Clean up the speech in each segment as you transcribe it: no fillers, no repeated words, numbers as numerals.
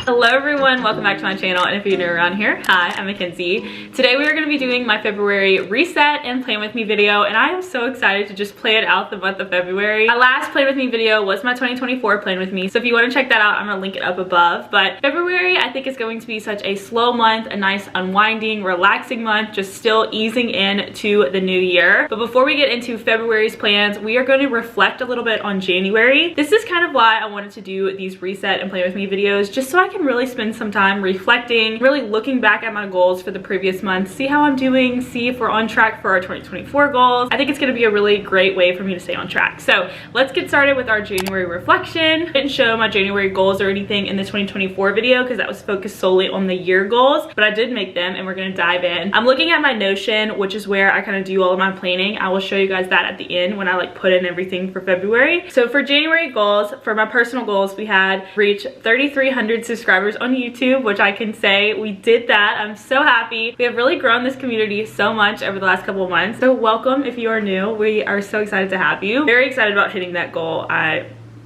Hello everyone, welcome back to my channel, and if you're new around here, hi, I'm Mackenzie. Today we are going to be doing my February reset and plan with me video, and I am so excited to just plan out the month of February. My last plan with me video was my 2024 plan with me, so if you want to check that out, I'm going to link it up above. But February I think is going to be such a slow month, a nice unwinding, relaxing month, just still easing into the new year. But before we get into February's plans, we are going to reflect a little bit on January. This is kind of why I wanted to do these reset and plan with me videos, just so I can really spend some time reflecting, really looking back at my goals for the previous month, see how I'm doing, see if we're on track for our 2024 goals. I think it's going to be a really great way for me to stay on track. So let's get started with our January reflection. I didn't show my January goals or anything in the 2024 video because that was focused solely on the year goals, but I did make them and we're going to dive in. I'm looking at my Notion, which is where I kind of do all of my planning. I will show you guys that at the end when I like put in everything for February. So for January goals, for my personal goals, we had reached 3,300 subscribers on YouTube, which I can say we did that. I'm so happy. We have really grown this community so much over the last couple of months. So welcome if you are new. We are so excited to have you. Very excited about hitting that goal.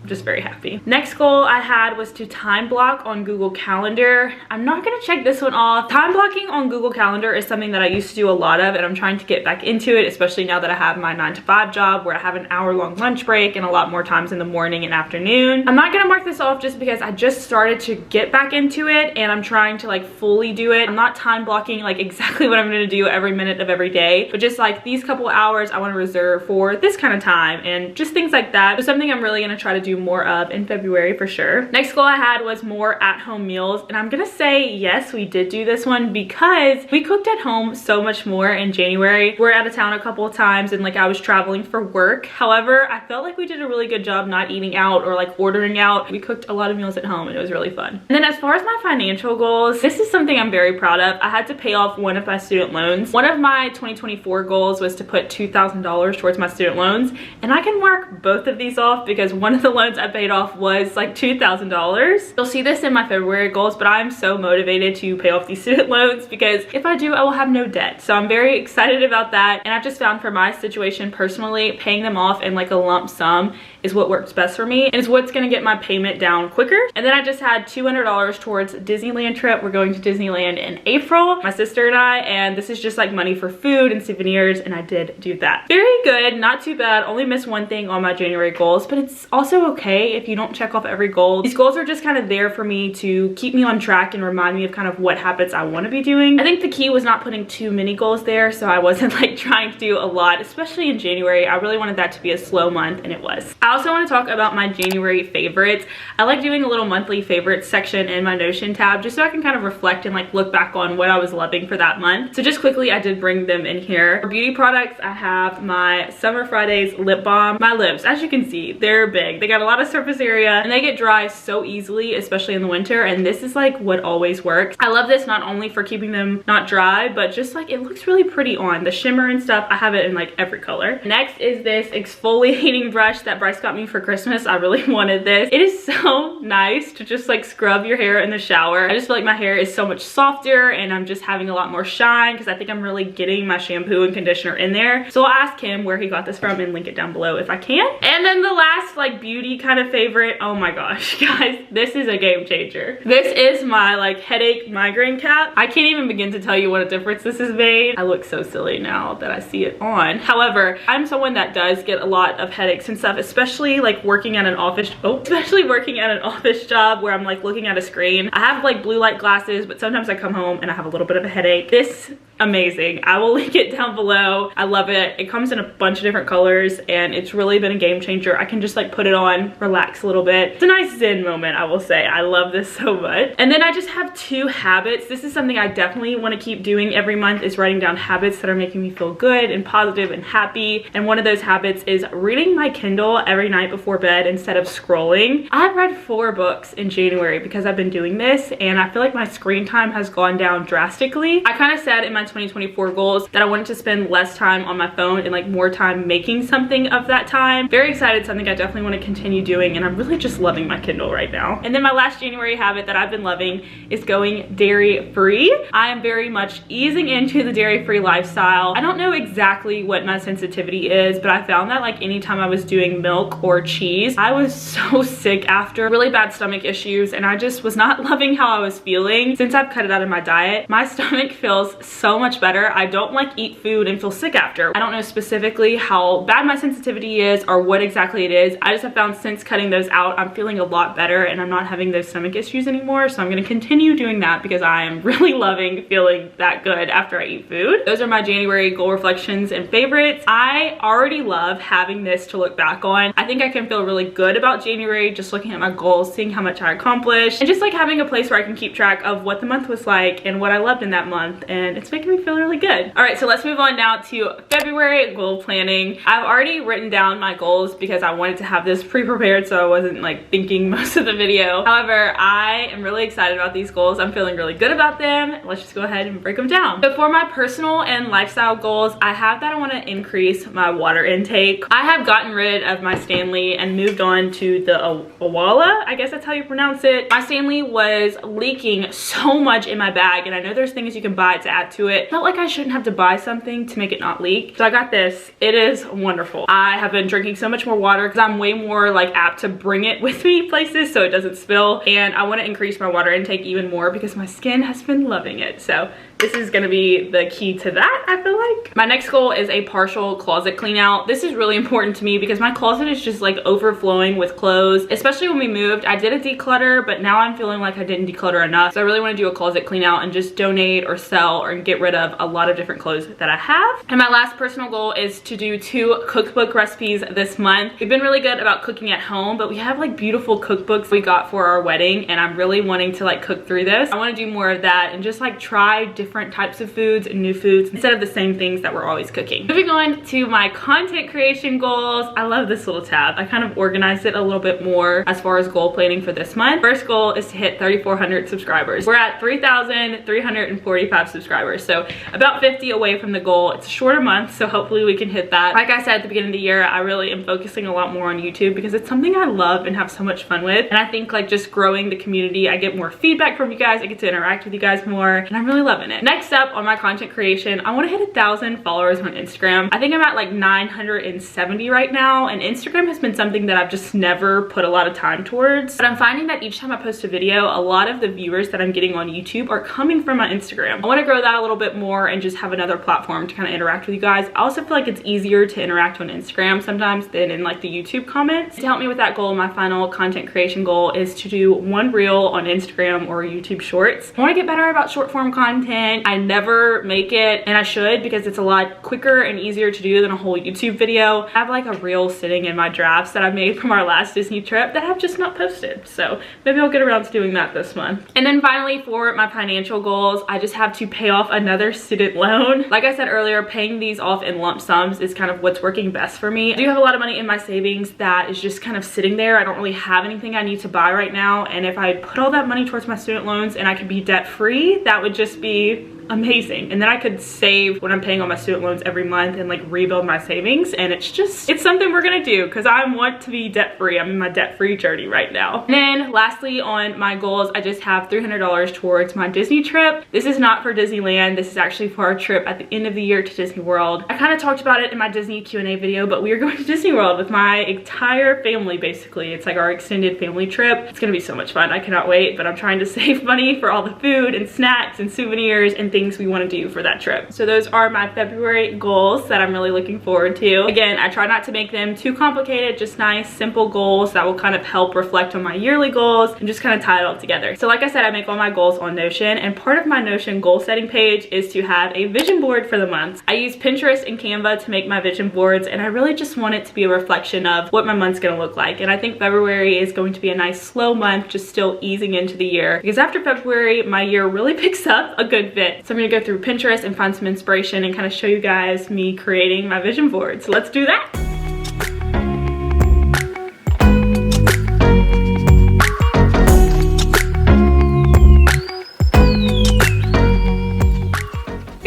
Just very happy. Next goal I had was to time block on Google Calendar. I'm not gonna check this one off. Time blocking on Google Calendar is something that I used to do a lot of, and I'm trying to get back into it, especially now that I have my 9-to-5 job where I have an hour-long lunch break and a lot more times in the morning and afternoon. I'm not gonna mark this off just because I just started to get back into it and I'm trying to like fully do it. I'm not time blocking like exactly what I'm gonna do every minute of every day, but just like these couple hours I want to reserve for this kind of time and just things like that. So something I'm really gonna try to do more of in February for sure. Next goal I had was more at-home meals, and I'm gonna say yes, we did do this one because we cooked at home so much more in January. We're out of town a couple of times and like I was traveling for work. However, I felt like we did a really good job not eating out or like ordering out. We cooked a lot of meals at home and it was really fun. And then as far as my financial goals, this is something I'm very proud of. I had to pay off one of my student loans. One of my 2024 goals was to put $2,000 towards my student loans, and I can mark both of these off because one of the loans I paid off was like $2,000. You'll see this in my February goals, but I'm so motivated to pay off these student loans because if I do, I will have no debt. So I'm very excited about that. And I've just found for my situation personally, paying them off in like a lump sum is what works best for me and is what's gonna get my payment down quicker. And then I just had $200 towards Disneyland trip. We're going to Disneyland in April, my sister and I, and this is just like money for food and souvenirs, and I did do that. Very good, not too bad. Only missed one thing on my January goals, but it's also okay if you don't check off every goal. These goals are just kind of there for me to keep me on track and remind me of kind of what habits I want to be doing. I think the key was not putting too many goals there, so I wasn't like trying to do a lot, especially in January. I really wanted that to be a slow month, and it was. I also want to talk about my January favorites. I like doing a little monthly favorites section in my Notion tab just so I can kind of reflect and like look back on what I was loving for that month. So just quickly, I did bring them in here. For beauty products, I have my Summer Fridays lip balm. My lips, as you can see, they're big. They got a lot of surface area and they get dry so easily, especially in the winter, and this is like what always works. I love this not only for keeping them not dry, but just like it looks really pretty on. The shimmer and stuff, I have it in like every color. Next is this exfoliating brush that Bryce got me for Christmas. I really wanted this. It is so nice to just like scrub your hair in the shower. I just feel like my hair is so much softer and I'm just having a lot more shine because I think I'm really getting my shampoo and conditioner in there. So I'll ask him where he got this from and link it down below if I can. And then the last like beauty kind of favorite, oh my gosh, guys, this is a game changer. This is my like headache migraine cap. I can't even begin to tell you what a difference this has made. I look so silly now that I see it on. However, I'm someone that does get a lot of headaches and stuff, especially like working at an office, job where I'm like looking at a screen. I have like blue light glasses, but sometimes I come home and I have a little bit of a headache. This amazing. I will link it down below. I love it. It comes in a bunch of different colors and it's really been a game changer. I can just like put it on, relax a little bit. It's a nice zen moment, I will say. I love this so much. And then I just have 2 habits. This is something I definitely want to keep doing every month, is writing down habits that are making me feel good and positive and happy. And one of those habits is reading my Kindle every night before bed instead of scrolling. I've read 4 books in January because I've been doing this, and I feel like my screen time has gone down drastically. I kind of said in my 2024 goals that I wanted to spend less time on my phone and like more time making something of that time. Very excited, something I definitely want to continue continue doing, and I'm really just loving my Kindle right now. And then my last January habit that I've been loving is going dairy free. I am very much easing into the dairy free lifestyle. I don't know exactly what my sensitivity is, but I found that like anytime I was doing milk or cheese, I was so sick after, really bad stomach issues, and I just was not loving how I was feeling. Since I've cut it out of my diet, my stomach feels so much better. I don't like eat food and feel sick after. I don't know specifically how bad my sensitivity is or what exactly it is. I just have found since cutting those out, I'm feeling a lot better and I'm not having those stomach issues anymore. So I'm gonna continue doing that because I am really loving feeling that good after I eat food. Those are my January goal reflections and favorites. I already love having this to look back on. I think I can feel really good about January just looking at my goals, seeing how much I accomplished, and just like having a place where I can keep track of what the month was like and what I loved in that month, and it's making me feel really good. All right, so let's move on now to February goal planning. I've already written down my goals because I wanted to have this pre-prepared so I wasn't like thinking most of the video. However, I am really excited about these goals. I'm feeling really good about them. Let's just go ahead and break them down. But for my personal and lifestyle goals, I have that I want to increase my water intake. I have gotten rid of my Stanley and moved on to the Awala, I guess that's how you pronounce it. My Stanley was leaking so much in my bag, and I know there's things you can buy to add to it. Felt like I shouldn't have to buy something to make it not leak. So I got this. It is wonderful. I have been drinking so much more water because I'm way more like apt to bring it with me places so it doesn't spill, and I want to increase my water intake even more because my skin has been loving it. So this is gonna be the key to that, I feel like. My next goal is a partial closet clean out. This is really important to me because my closet is just like overflowing with clothes, especially when we moved. I did a declutter, but now I'm feeling like I didn't declutter enough. So I really wanna do a closet clean out and just donate or sell or get rid of a lot of different clothes that I have. And my last personal goal is to do 2 cookbook recipes this month. We've been really good about cooking at home, but we have like beautiful cookbooks we got for our wedding, and I'm really wanting to like cook through this. I wanna do more of that and just like try different types of foods and new foods instead of the same things that we're always cooking. Moving on to my content creation goals. I love this little tab. I kind of organized it a little bit more as far as goal planning for this month. First goal is to hit 3,400 subscribers. We're at 3,345 subscribers, so about 50 away from the goal. It's a shorter month, so hopefully we can hit that. Like I said at the beginning of the year, I really am focusing a lot more on YouTube because it's something I love and have so much fun with, and I think like just growing the community, I get more feedback from you guys, I get to interact with you guys more, and I'm really loving it. Next up on my content creation, I want to hit 1,000 followers on Instagram. I think I'm at like 970 right now, and Instagram has been something that I've just never put a lot of time towards, but I'm finding that each time I post a video, a lot of the viewers that I'm getting on YouTube are coming from my Instagram. I want to grow that a little bit more and just have another platform to kind of interact with you guys. I also feel like it's easier to interact on Instagram sometimes than in like the YouTube comments. To help me with that goal, my final content creation goal is to do 1 reel on Instagram or YouTube Shorts. I want to get better about short form content. I never make it, and I should, because it's a lot quicker and easier to do than a whole YouTube video. I have like a reel sitting in my drafts that I made from our last Disney trip that I've just not posted, so maybe I'll get around to doing that this month. And then finally, for my financial goals, I just have to pay off another student loan. Like I said earlier, paying these off in lump sums is kind of what's working best for me. I do have a lot of money in my savings that is just kind of sitting there. I don't really have anything I need to buy right now, and if I put all that money towards my student loans and I could be debt free, that would just be amazing. And then I could save when I'm paying all my student loans every month and like rebuild my savings, and it's something we're gonna do because I want to be debt free. I'm in my debt free journey right now. And then lastly on my goals, I just have $300 towards my Disney trip. This is not for Disneyland. This is actually for our trip at the end of the year to Disney World. I kind of talked about it in my Disney Q&A video, but we are going to Disney World with my entire family basically. It's like our extended family trip. It's gonna be so much fun. I cannot wait, but I'm trying to save money for all the food and snacks and souvenirs and things we want to do for that trip. So those are my February goals that I'm really looking forward to. Again, I try not to make them too complicated, just nice, simple goals that will kind of help reflect on my yearly goals and just kind of tie it all together. So like I said, I make all my goals on Notion, and part of my Notion goal setting page is to have a vision board for the month. I use Pinterest and Canva to make my vision boards, and I really just want it to be a reflection of what my month's gonna look like. And I think February is going to be a nice slow month, just still easing into the year, because after February, my year really picks up a good bit. So I'm gonna go through Pinterest and find some inspiration and kind of show you guys me creating my vision board. So let's do that.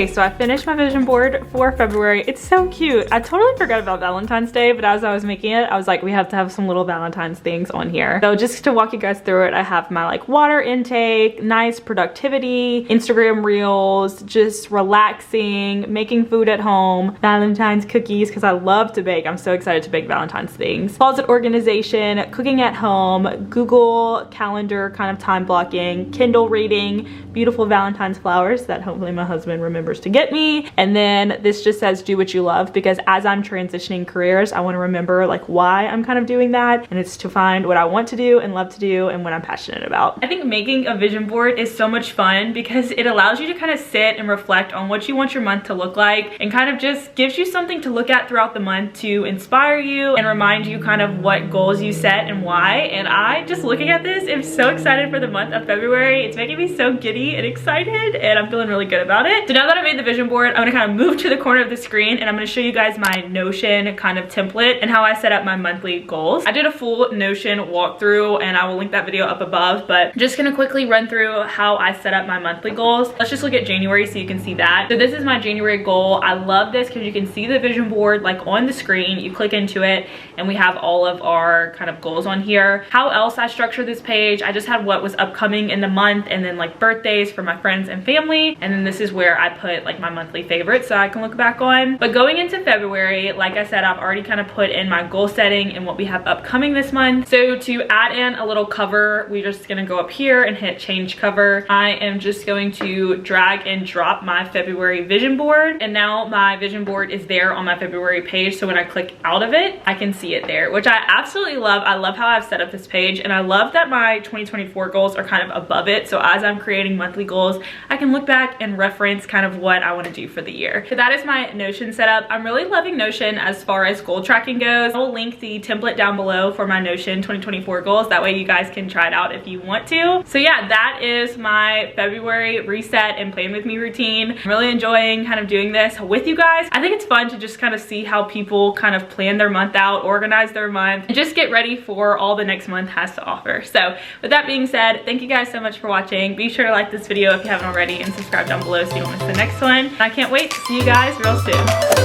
Okay, so I finished my vision board for February. It's so cute. I totally forgot about Valentine's Day, but as I was making it, I was like, we have to have some little Valentine's things on here. So just to walk you guys through it, I have my like water intake, nice productivity, Instagram reels, just relaxing, making food at home, Valentine's cookies, because I love to bake. I'm so excited to bake Valentine's things. Closet organization, cooking at home, Google Calendar kind of time blocking, Kindle reading, beautiful Valentine's flowers that hopefully my husband remembers to get me. And then this just says do what you love, because as I'm transitioning careers, I want to remember like why I'm kind of doing that, and it's to find what I want to do and love to do and what I'm passionate about. I think making a vision board is so much fun because it allows you to kind of sit and reflect on what you want your month to look like, and kind of just gives you something to look at throughout the month to inspire you and remind you kind of what goals you set and why. And I just looking at this, I'm so excited for the month of February. It's making me so giddy and excited, and I'm feeling really good about it. So now that I made the vision board, I'm gonna kind of move to the corner of the screen and I'm gonna show you guys my Notion kind of template and how I set up my monthly goals. I did a full Notion walkthrough and I will link that video up above, but I'm just gonna quickly run through how I set up my monthly goals. Let's just look at January so you can see that. So this is my January goal. I love this because you can see the vision board like on the screen. You click into it and we have all of our kind of goals on here. How else I structure this page, I just had what was upcoming in the month and then like birthdays for my friends and family, and then this is where I put like my monthly favorites so I can look back on. But going into February, like I said, I've already kind of put in my goal setting and what we have upcoming this month. So to add in a little cover, we're just gonna go up here and hit change cover. I am just going to drag and drop my February vision board, and now my vision board is there on my February page, so when I click out of it I can see it there, which I absolutely love. I love how I've set up this page, and I love that my 2024 goals are kind of above it, so as I'm creating monthly goals I can look back and reference kind of what I want to do for the year. So that is my Notion setup. I'm really loving Notion as far as goal tracking goes. I'll link the template down below for my Notion 2024 goals, that way you guys can try it out if you want to. So yeah, that is my February reset and plan with me routine. I'm really enjoying kind of doing this with you guys. I think it's fun to just kind of see how people kind of plan their month out, organize their month, and just get ready for all the next month has to offer. So with that being said, thank you guys so much for watching. Be sure to like this video if you haven't already and subscribe down below so you don't miss the next one. I can't wait to see you guys real soon.